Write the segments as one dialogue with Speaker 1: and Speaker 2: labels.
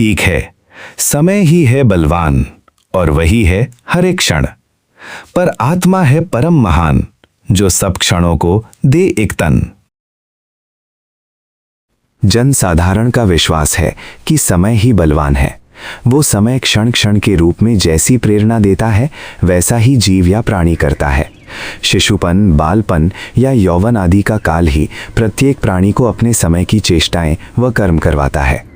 Speaker 1: ठीक है, समय ही है बलवान और वही है हर एक क्षण, पर आत्मा है परम महान जो सब क्षणों को दे एक तन।
Speaker 2: जनसाधारण का विश्वास है कि समय ही बलवान है। वो समय क्षण क्षण के रूप में जैसी प्रेरणा देता है वैसा ही जीव या प्राणी करता है। शिशुपन, बालपन या यौवन आदि का काल ही प्रत्येक प्राणी को अपने समय की चेष्टाएं व कर्म करवाता है।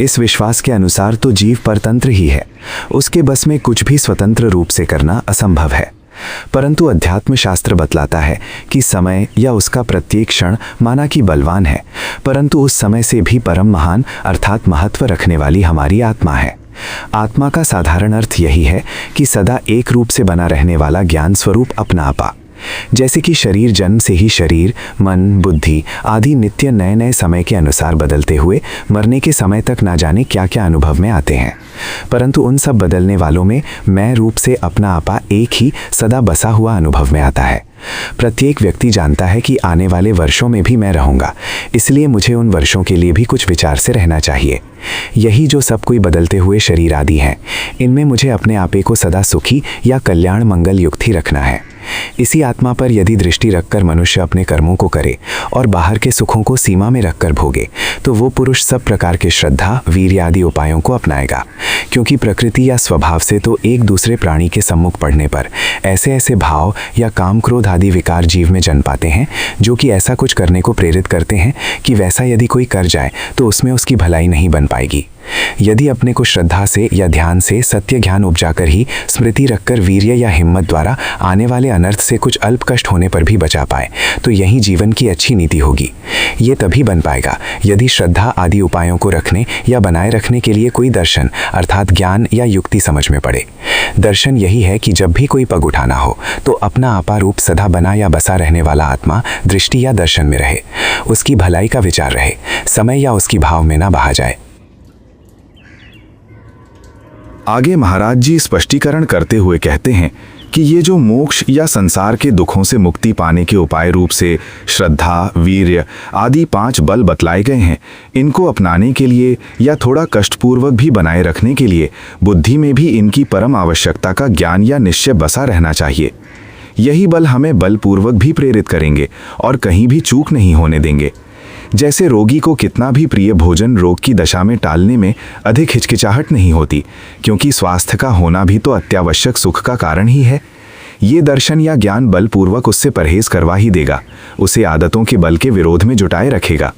Speaker 2: इस विश्वास के अनुसार तो जीव परतंत्र ही है, उसके बस में कुछ भी स्वतंत्र रूप से करना असंभव है। परंतु अध्यात्म शास्त्र बतलाता है कि समय या उसका प्रत्येक क्षण माना कि बलवान है, परंतु उस समय से भी परम महान अर्थात महत्व रखने वाली हमारी आत्मा है। आत्मा का साधारण अर्थ यही है कि सदा एक रूप से बना रहने वाला ज्ञान स्वरूप अपना आपा। जैसे कि शरीर जन्म से ही शरीर, मन, बुद्धि आदि नित्य नए नए समय के अनुसार बदलते हुए मरने के समय तक ना जाने क्या क्या अनुभव में आते हैं, परंतु उन सब बदलने वालों में मैं रूप से अपना आपा एक ही सदा बसा हुआ अनुभव में आता है। प्रत्येक व्यक्ति जानता है कि आने वाले वर्षों में भी मैं रहूंगा, इसलिए मुझे उन वर्षों के लिए भी कुछ विचार से रहना चाहिए। यही जो सब कोई बदलते हुए शरीर आदि हैं, इनमें मुझे अपने आपे को सदा सुखी या कल्याण मंगल युक्त ही रखना है। इसी आत्मा पर यदि दृष्टि रखकर मनुष्य अपने कर्मों को करे और बाहर के सुखों को सीमा में रखकर भोगे, तो वो पुरुष सब प्रकार के श्रद्धा, वीर्य आदि उपायों को अपनाएगा। क्योंकि प्रकृति या स्वभाव से तो एक दूसरे प्राणी के सम्मुख पड़ने पर ऐसे ऐसे भाव या काम क्रोध आदि विकार जीव में जन्म पाते हैं, जो कि ऐसा कुछ करने को प्रेरित करते हैं कि वैसा यदि कोई कर जाए तो उसमें उसकी भलाई नहीं बन पाएगी। यदि अपने को श्रद्धा से या ध्यान से सत्य ज्ञान उपजाकर ही स्मृति रखकर वीर्य या हिम्मत द्वारा आने वाले अनर्थ से कुछ अल्प कष्ट होने पर भी बचा पाए, तो यही जीवन की अच्छी नीति होगी। ये तभी बन पाएगा यदि श्रद्धा आदि उपायों को रखने या बनाए रखने के लिए कोई दर्शन अर्थात ज्ञान या युक्ति समझ में पड़े। दर्शन यही है कि जब भी कोई पग उठाना हो तो अपना आपा रूप सदा बना या बसा रहने वाला आत्मा दृष्टि या दर्शन में रहे, उसकी भलाई का विचार रहे, समय या उसकी भाव में ना बहा जाए।
Speaker 1: आगे महाराज जी स्पष्टीकरण करते हुए कहते हैं कि ये जो मोक्ष या संसार के दुखों से मुक्ति पाने के उपाय रूप से श्रद्धा, वीर्य आदि 5 बल बतलाए गए हैं, इनको अपनाने के लिए या थोड़ा कष्टपूर्वक भी बनाए रखने के लिए बुद्धि में भी इनकी परम आवश्यकता का ज्ञान या निश्चय बसा रहना चाहिए। यही बल हमें बलपूर्वक भी प्रेरित करेंगे और कहीं भी चूक नहीं होने देंगे। जैसे रोगी को कितना भी प्रिय भोजन रोग की दशा में टालने में अधिक हिचकिचाहट नहीं होती, क्योंकि स्वास्थ्य का होना भी तो अत्यावश्यक सुख का कारण ही है। ये दर्शन या ज्ञान बलपूर्वक उससे परहेज करवा ही देगा, उसे आदतों के बल के विरोध में जुटाए रखेगा।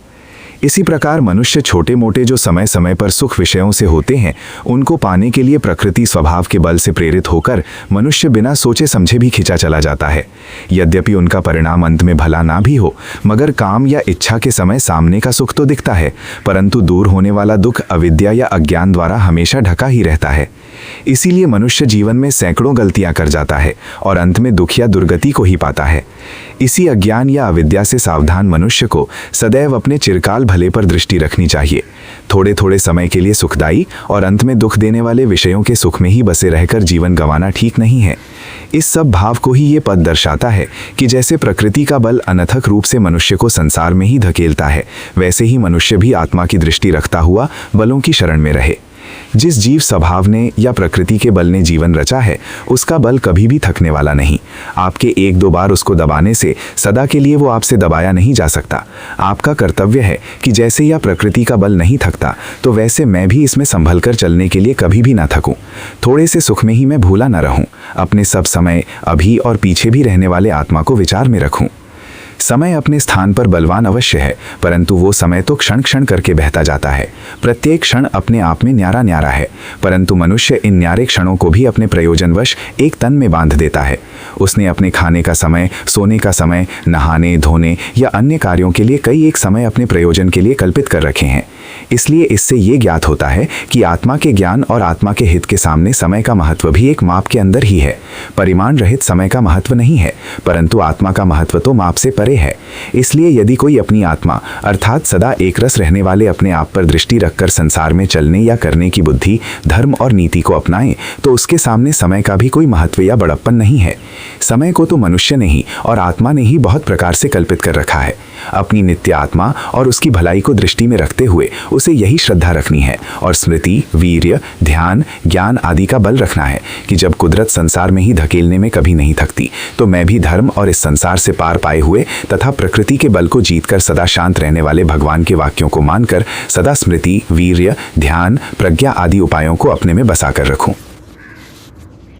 Speaker 1: इसी प्रकार मनुष्य छोटे मोटे जो समय समय पर सुख विषयों से होते हैं, उनको पाने के लिए प्रकृति स्वभाव के बल से प्रेरित होकर मनुष्य बिना सोचे समझे भी खिंचा चला जाता है। यद्यपि उनका परिणाम अंत में भला ना भी हो, मगर काम या इच्छा के समय सामने का सुख तो दिखता है, परंतु दूर होने वाला दुख अविद्या या अज्ञान द्वारा हमेशा ढका ही रहता है। इसीलिए मनुष्य जीवन में सैकड़ों गलतियां कर जाता है और अंत में दुख या दुर्गति को ही पाता है। इसी अज्ञान या अविद्या से सावधान मनुष्य को सदैव अपने चिरकाल भले पर दृष्टि रखनी चाहिए। थोड़े थोड़े समय के लिए सुखदायी और अंत में दुख देने वाले विषयों के सुख में ही बसे रहकर जीवन गंवाना ठीक नहीं है। इस सब भाव को ही ये पद दर्शाता है कि जैसे प्रकृति का बल अनथक रूप से मनुष्य को संसार में ही धकेलता है, वैसे ही मनुष्य भी आत्मा की दृष्टि रखता हुआ बलों की शरण में रहे। जिस जीव स्वभाव ने या प्रकृति के बल ने जीवन रचा है, उसका बल कभी भी थकने वाला नहीं। आपके 1-2 बार उसको दबाने से सदा के लिए वो आपसे दबाया नहीं जा सकता। आपका कर्तव्य है कि जैसे या प्रकृति का बल नहीं थकता, तो वैसे मैं भी इसमें संभल कर चलने के लिए कभी भी ना थकूं। थोड़े से सुख में ही मैं भूला ना रहूं, अपने सब समय अभी और पीछे भी रहने वाले आत्मा को विचार में रखूं। समय अपने स्थान पर बलवान अवश्य है, परंतु वो समय तो क्षण क्षण करके बहता जाता है। प्रत्येक क्षण अपने आप में न्यारा न्यारा है, परंतु मनुष्य इन न्यारे क्षणों को भी अपने प्रयोजनवश एक तन में बांध देता है। उसने अपने खाने का समय, सोने का समय, नहाने धोने या अन्य कार्यों के लिए कई एक समय अपने प्रयोजन के लिए कल्पित कर रखे हैं। इसलिए इससे ये ज्ञात होता है कि आत्मा के ज्ञान और आत्मा के हित के सामने समय का महत्व भी एक माप के अंदर ही है। परिमाण रहित समय का महत्व नहीं है, परंतु आत्मा का महत्व तो माप से परे है। इसलिए यदि कोई अपनी आत्मा अर्थात सदा एक रस रहने वाले अपने आप पर दृष्टि रखकर संसार में चलने या करने की बुद्धि, धर्म और नीति को अपनाए, तो उसके सामने समय का भी कोई महत्व या बड़प्पन नहीं है। समय को तो मनुष्य ने ही और आत्मा ने ही बहुत प्रकार से कल्पित कर रखा है। अपनी नित्य आत्मा और उसकी भलाई को दृष्टि में रखते हुए उसे यही श्रद्धा रखनी है और स्मृति, वीर्य, ध्यान, ज्ञान आदि का बल रखना है कि जब कुदरत संसार में ही धकेलने में कभी नहीं थकती, तो मैं भी धर्म और इस संसार से पार पाए हुए तथा प्रकृति के बल को जीतकर सदा शांत रहने वाले भगवान के वाक्यों को मानकर सदा स्मृति, वीर्य, ध्यान, प्रज्ञा आदि उपायों को अपने में बसा कर रखूं।